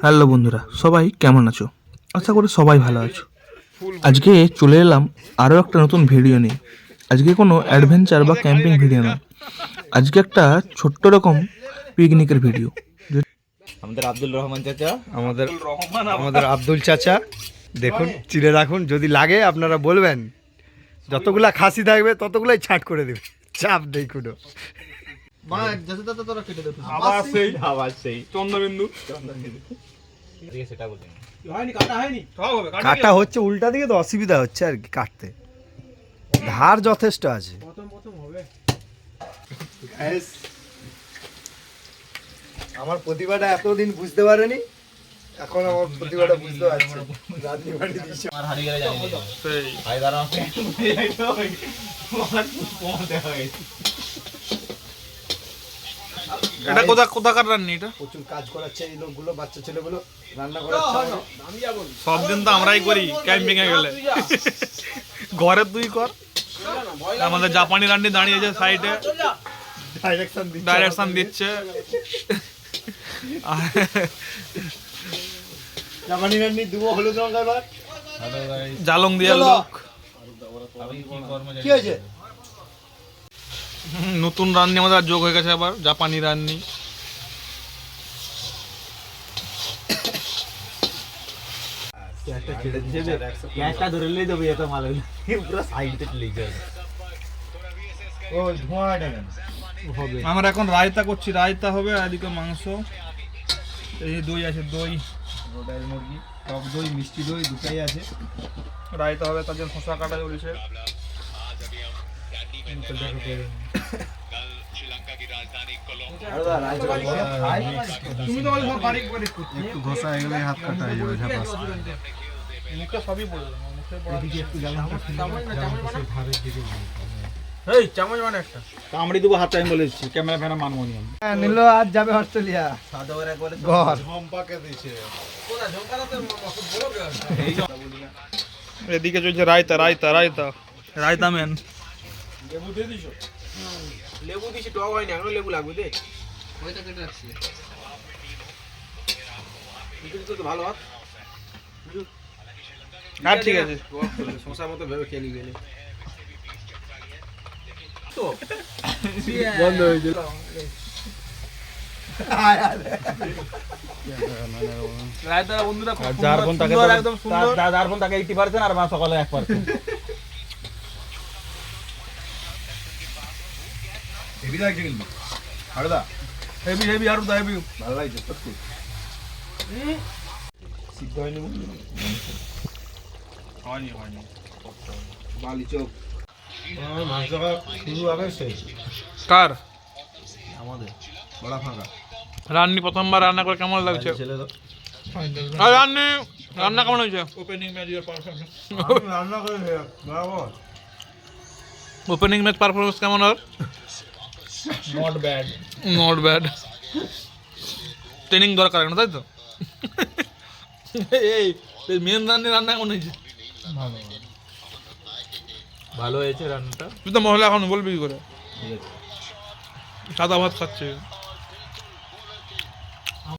Hello বন্ধুরা, সবাই কেমন আছো? আশা করি সবাই ভালো আছো। আজকে চলে এলাম আরও একটা নতুন ভিডিও নিয়ে। আজকে কোনো অ্যাডভেঞ্চার বা ক্যাম্পিং ভিডিও নয়, আজকে একটা ছোট্ট রকম পিকনিকের ভিডিও। আমাদের আব্দুল রহমান চাচা, আমাদের আব্দুল চাচা দেখুন, চিড়ে রাখুন, যদি লাগে আপনারা বলবেন। যতগুলা খাসি থাকবে ততগুলাই ছাট করে দেবে, চাপ নেই কোনো। আবার সেই চন্দ্রবিন্দু সেটা বলছেন। কাটা হচ্ছে উল্টা দিকে, তো অসুবিধা হচ্ছে আর কি কাটতে। ধার যথেষ্ট আছে। আমার প্রতিভাটা এতদিন বুঝতে পারেনি, এখন আমার প্রতিভাটা বুঝতে পারছে। রাজনী বাড়ি দিচ্ছে। আমার হারিয়ে গেলে জানি না। সেই ভাই দাঁড়াও, কমাতে হয়। এটা কোথাকার রান্নি? এটা প্রচুর কাজ করাচ্ছে এই লোকগুলো, বাচ্চা ছেলেগুলো রান্না করাচ্ছে। সব দিন তো আমরাই করি ক্যাম্পিং এ গেলে। ঘরে তুই কর। আমাদের জাপানি রান্নি দাঁড়িয়েছে সাইডে, ডাইরেকশন দিচ্ছে। জাপানি রান্নি দুবো হলুদ লঙ্কা এবার। জালং দিয়ে লোক। কি হয়েছে? নতুন রান্নি আমাদের যোগ হয়ে গেছে আবার, জাপানি রান্নি। গ্যাসটা ধরে নিয়ে যাবে, এত মাল হইলো পুরো সাইডে চলে যাবে। ও ধোঁয়াটা কেন হবে? আমরা এখন রায়তা করছি, রায়তা হবে। আর এদিকে মাংস, এই দই আছে, দই রোডাইল মুরগি, টক দই, মিষ্টি দই দুটাই আছে। রায়তা হবে, তার জন্য শসা কাটা চলছে। তুমি তো বলো বাড়ি করে একটু ঘষা হয়ে গেলে হাত কাটা হয়ে যাবে। মুখে সবই বলে দেবো, মুখে এদিকে একটু জ্বালান এই চামচ মানে একটা কামড়ি দেবো হাতটা, আমি বলেছি ক্যামেরা ফ্যানা মানবো নি আমি। নিল, আজ যাবে অস্ট্রেলিয়া ঘর। এদিকে চলছে রায়তা, রায়তা রায়তা রায়তা মেন। লেবু দিছি, টক হয়নি এখনো, লেবু লাগবে দে। ওইটা কেটে রাখছি, তো ভালো হাত। হ্যাঁ ঠিক আছে। শশার মতো ভেবে খেয়ে নিবি। বন্ধ হয়েছে। রায়তা বন্ধুরা খুব যার ফোন তাকে সুন্দর, একদম সুন্দর। যার ফোন তাকে 80% আর আমার সকালে 1%। হেভি লাগছে কিন্তু হাড়দা, হেভি হেভি আর হেভি। ভালো লাগছে সত্যি। সিদ্ধ হয়নি হয়নি হয়নি। বালি চোখ। মাংস শুরু হবে শেষ কার আমাদের বড়া ফাঁকা। রান্নি প্রথমবার রান্না করে কেমন লাগছে? ছেলে তো আর রান্নি রান্না কেমন হয়েছে? Opening match your performance. রান্না করে বরাবর ওপেনিং ম্যাচ পারফরম্যান্স কেমন? Are not bad. Not bad. Training দরকার না, তাই তো? এই মেন রান্নি রান্না কেমন হয়েছে? ভালো হয়েছে রান্নাটা। তুই তো মহিলা এখন বলবি কি করে? ঠিক আছে। সাদা ভাত খাচ্ছে।